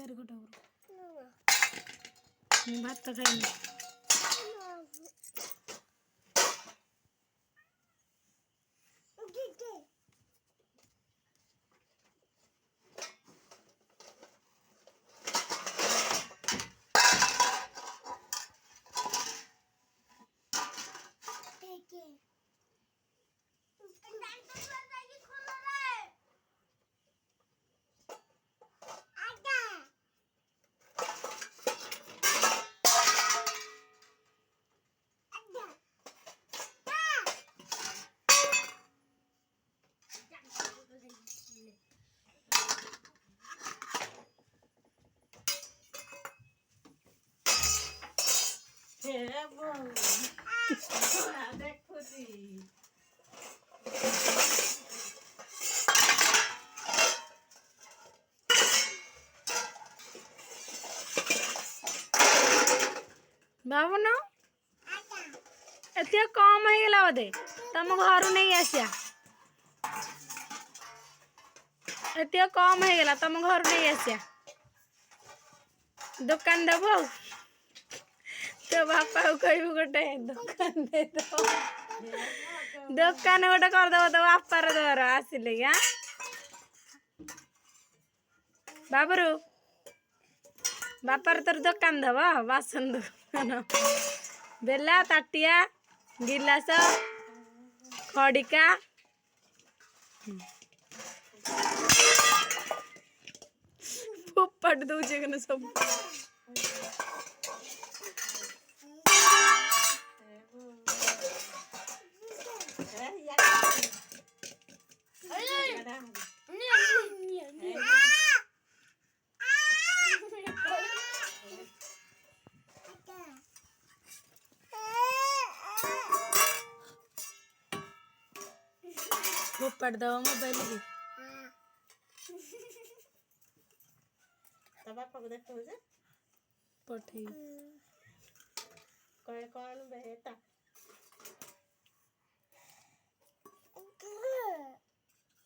jar गोटा भात तो खाइनी बाबू न एत कम हो गला बोधे तुम घर नहीं आसिया एत कम हो गला तुम घर नहीं आसिया दुकान देव तो बापा कह गोटे दुकान दे दो दुकान गोटे करदेव तो बापार दर आसिले क्या बाबरू बापार तोर दुकान दब बासन दुकान बेला ताटिया गिलास खड़िका फोपट दौचे कने सब फोपट दो मोबाइल की बापा को देखो जे पठे कहे कौन बेटा